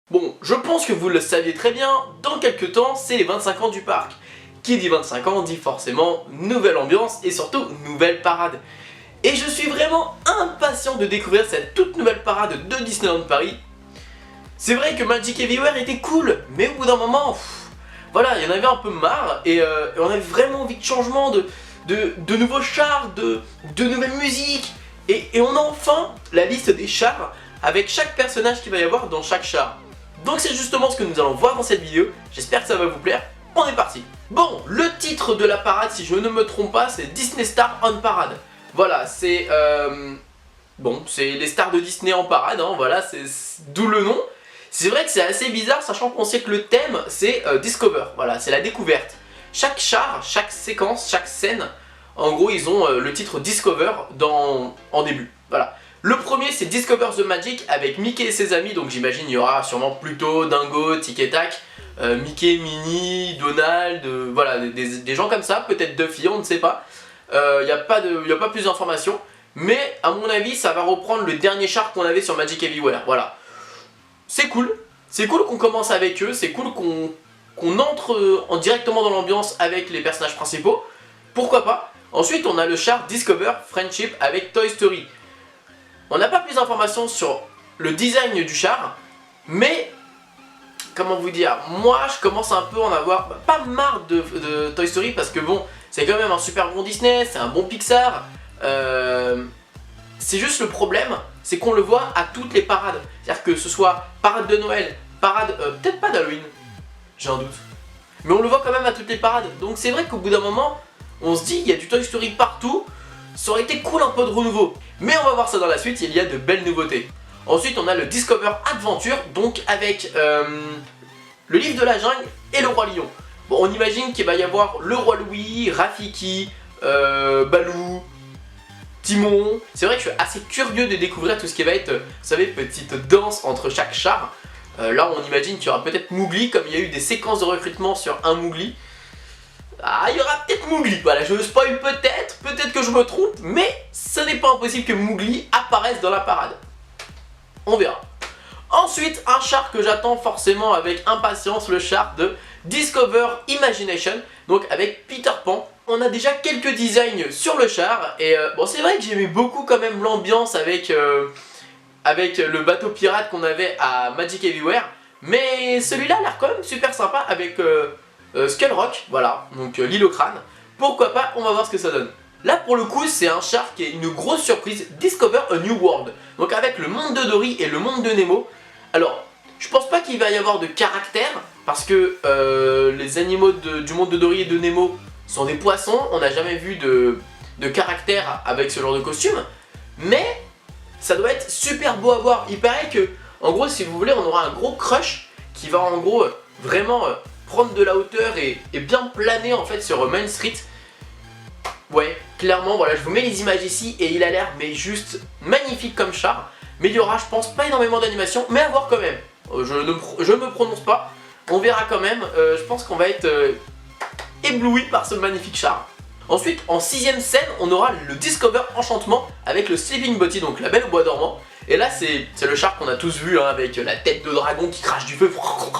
Bon, je pense que vous le saviez très bien, dans quelques temps, c'est les 25 ans du parc. Qui dit 25 ans dit forcément nouvelle ambiance et surtout nouvelle parade. Et je suis vraiment impatient de découvrir cette toute nouvelle parade de Disneyland Paris. C'est vrai que Magic Everywhere était cool, mais au bout d'un moment, voilà, il y en avait un peu marre et on avait vraiment envie de changement, de nouveaux chars, de nouvelles musiques. Et on a enfin la liste des chars avec chaque personnage qu'il va y avoir dans chaque char. Donc c'est justement ce que nous allons voir dans cette vidéo, j'espère que ça va vous plaire, on est parti. Bon, le titre de la parade, si je ne me trompe pas, c'est Disney Star on Parade. Voilà, c'est bon, c'est les stars de Disney en parade, hein, voilà, c'est d'où le nom. C'est vrai que c'est assez bizarre, sachant qu'on sait que le thème, c'est Discover, voilà, c'est la découverte. Chaque char, chaque séquence, chaque scène, en gros, ils ont le titre Discover en début, voilà. Le premier c'est Discover the Magic avec Mickey et ses amis, donc j'imagine il y aura sûrement Pluto, Dingo, Tic et Tac, Mickey, Minnie, Donald, voilà, des gens comme ça, peut-être Duffy, on ne sait pas. Il n'y a pas plus d'informations, mais à mon avis ça va reprendre le dernier char qu'on avait sur Magic Everywhere, voilà. C'est cool qu'on commence avec eux, c'est cool qu'on entre directement dans l'ambiance avec les personnages principaux, pourquoi pas. Ensuite on a le char Discover Friendship avec Toy Story. On n'a pas plus d'informations sur le design du char, mais comment vous dire, moi je commence un peu à en avoir pas marre de Toy Story parce que bon, c'est quand même un super bon Disney, c'est un bon Pixar. C'est juste le problème, c'est qu'on le voit à toutes les parades. C'est-à-dire que ce soit parade de Noël, parade, peut-être pas d'Halloween, j'ai un doute. Mais on le voit quand même à toutes les parades. Donc c'est vrai qu'au bout d'un moment, on se dit il y a du Toy Story partout. Ça aurait été cool un peu de renouveau. Mais on va voir ça dans la suite, il y a de belles nouveautés. Ensuite on a le Discover Adventure, donc avec le livre de la jungle et le roi lion. Bon, on imagine qu'il va y avoir le roi Louis, Rafiki, Balou, Timon. C'est vrai que je suis assez curieux de découvrir tout ce qui va être, vous savez, petite danse entre chaque char. Là on imagine qu'il y aura peut-être Mowgli, comme il y a eu des séquences de recrutement sur un Mowgli. Ah, il y aura peut-être Mowgli, voilà, je spoil peut-être que je me trompe, mais ce n'est pas impossible que Mowgli apparaisse dans la parade. On verra. Ensuite, un char que j'attends forcément avec impatience, le char de Discover Imagination, donc avec Peter Pan. On a déjà quelques designs sur le char, et bon, c'est vrai que j'aimais beaucoup quand même l'ambiance avec le bateau pirate qu'on avait à Magic Everywhere, mais celui-là a l'air quand même super sympa avec Skull Rock, voilà, donc l'île au crâne. Pourquoi pas, on va voir ce que ça donne. Là pour le coup c'est un char qui est une grosse surprise, Discover a New World. Donc avec le monde de Dory et le monde de Nemo. Alors, je pense pas qu'il va y avoir de caractère, parce que les animaux du monde de Dory et de Nemo sont des poissons. On n'a jamais vu de caractère avec ce genre de costume. Mais ça doit être super beau à voir. Il paraît que, en gros si vous voulez, on aura un gros crush qui va en gros vraiment prendre de la hauteur et bien planer en fait sur Main Street. Ouais, clairement, voilà, je vous mets les images ici et il a l'air mais juste magnifique comme char. Mais il y aura, je pense, pas énormément d'animation, mais à voir quand même. Je ne me prononce pas, on verra quand même. Je pense qu'on va être ébloui par ce magnifique char. Ensuite, en 6ème scène, on aura le Discover Enchantement avec le Sleeping Beauty, donc la Belle au bois dormant. Et là, c'est le char qu'on a tous vu, hein, avec la tête de dragon qui crache du feu.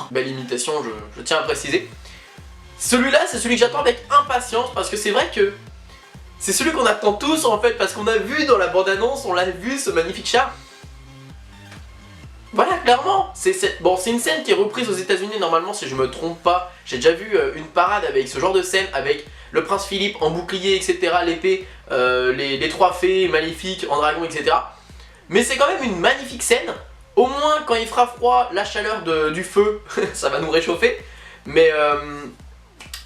Belle imitation, je tiens à préciser. Celui-là, c'est celui que j'attends avec impatience, parce que c'est vrai que c'est celui qu'on attend tous en fait, parce qu'on a vu dans la bande-annonce, on l'a vu, ce magnifique char. Voilà, clairement, bon, c'est une scène qui est reprise aux États-Unis normalement, si je me trompe pas. J'ai déjà vu une parade avec ce genre de scène, avec le prince Philippe en bouclier, etc., l'épée, les trois fées maléfiques en dragon, etc. Mais c'est quand même une magnifique scène. Au moins quand il fera froid, la chaleur du feu, ça va nous réchauffer. Mais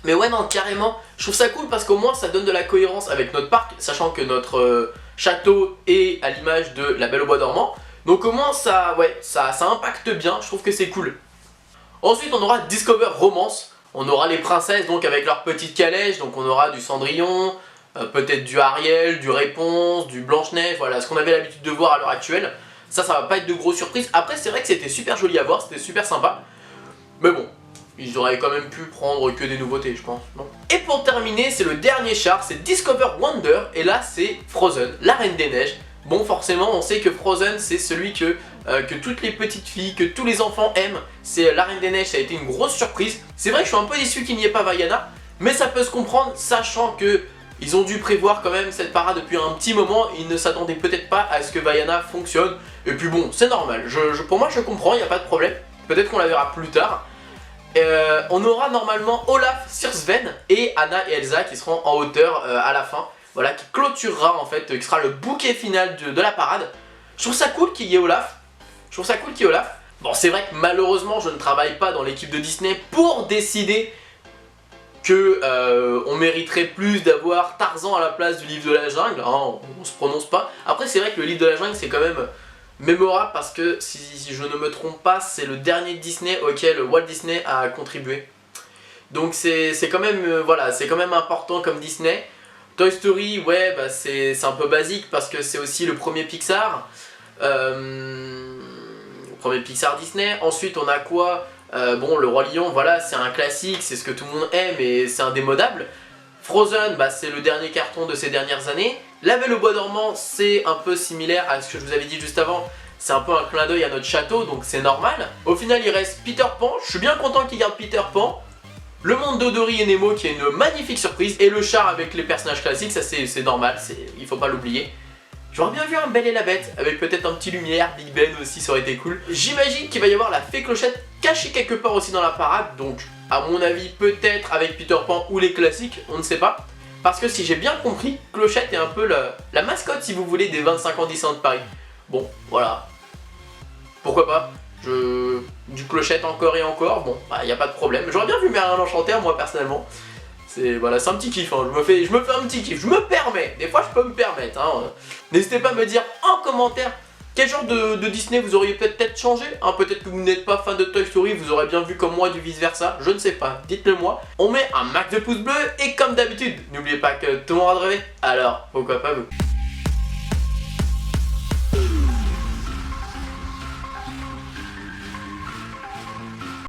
ouais, non, carrément, je trouve ça cool parce qu'au moins ça donne de la cohérence avec notre parc, sachant que notre château est à l'image de la Belle au bois dormant. Donc au moins ça, ouais, ça impacte bien, je trouve que c'est cool. Ensuite on aura Discover Romance. On aura les princesses donc avec leur petite calèche, donc on aura du Cendrillon, peut-être du Ariel, du Réponse, du Blanche-Neige, voilà ce qu'on avait l'habitude de voir à l'heure actuelle. Ça va pas être de grosses surprises. Après c'est vrai que c'était super joli à voir, c'était super sympa. Mais bon, ils auraient quand même pu prendre que des nouveautés je pense, non? Et pour terminer, c'est le dernier char, c'est Discover Wonder, et là c'est Frozen, la Reine des Neiges. Bon, forcément on sait que Frozen c'est celui que que toutes les petites filles, que tous les enfants aiment. C'est La Reine des Neiges, ça a été une grosse surprise. C'est vrai que je suis un peu déçu qu'il n'y ait pas Vaiana, mais ça peut se comprendre, sachant que ils ont dû prévoir quand même cette parade depuis un petit moment. Ils ne s'attendaient peut-être pas à ce que Vaiana fonctionne. Et puis bon, c'est normal, pour moi je comprends, il n'y a pas de problème. Peut-être qu'on la verra plus tard. On aura normalement Olaf sur Sven et Anna et Elsa qui seront en hauteur à la fin. Voilà, qui clôturera en fait, qui sera le bouquet final de la parade. Je trouve ça cool qu'il y ait Olaf. Bon, c'est vrai que malheureusement, je ne travaille pas dans l'équipe de Disney pour décider que on mériterait plus d'avoir Tarzan à la place du livre de la jungle. Hein, on se prononce pas. Après, c'est vrai que le livre de la jungle, c'est quand même mémorable parce que, si je ne me trompe pas, c'est le dernier Disney auquel Walt Disney a contribué. Donc c'est quand même, voilà, c'est quand même important comme Disney. Toy Story, ouais, bah c'est un peu basique parce que c'est aussi le premier Pixar. Premier Pixar Disney. Ensuite, on a quoi? Bon, Le Roi Lion, voilà, c'est un classique, c'est ce que tout le monde aime et c'est indémodable. Frozen, bah, c'est le dernier carton de ces dernières années. La Belle au Bois dormant, c'est un peu similaire à ce que je vous avais dit juste avant. C'est un peu un clin d'œil à notre château, donc c'est normal. Au final, il reste Peter Pan. Je suis bien content qu'il garde Peter Pan. Le monde d'Odori et Nemo qui est une magnifique surprise. Et le char avec les personnages classiques, ça c'est normal, il faut pas l'oublier. J'aurais bien vu un Belle et la Bête, avec peut-être un petit lumière, Big Ben aussi, ça aurait été cool. J'imagine qu'il va y avoir la Fée Clochette cachée quelque part aussi dans la parade, donc à mon avis peut-être avec Peter Pan ou les classiques, on ne sait pas. Parce que si j'ai bien compris, Clochette est un peu la mascotte si vous voulez des 25 ans Disneyland Paris. Bon, voilà. Pourquoi pas? Du Clochette encore et encore, bon, bah y a pas de problème. J'aurais bien vu Merlin l'Enchanteur moi personnellement. Voilà, c'est un petit kiff, hein. je me fais un petit kiff, je me permets, des fois je peux me permettre. Hein. N'hésitez pas à me dire en commentaire quel genre de Disney vous auriez peut-être changé. Hein. Peut-être que vous n'êtes pas fan de Toy Story, vous aurez bien vu comme moi du vice versa, je ne sais pas, dites-le moi. On met un max de pouces bleus et comme d'habitude, n'oubliez pas que tout le monde a rêvé, alors pourquoi pas vous.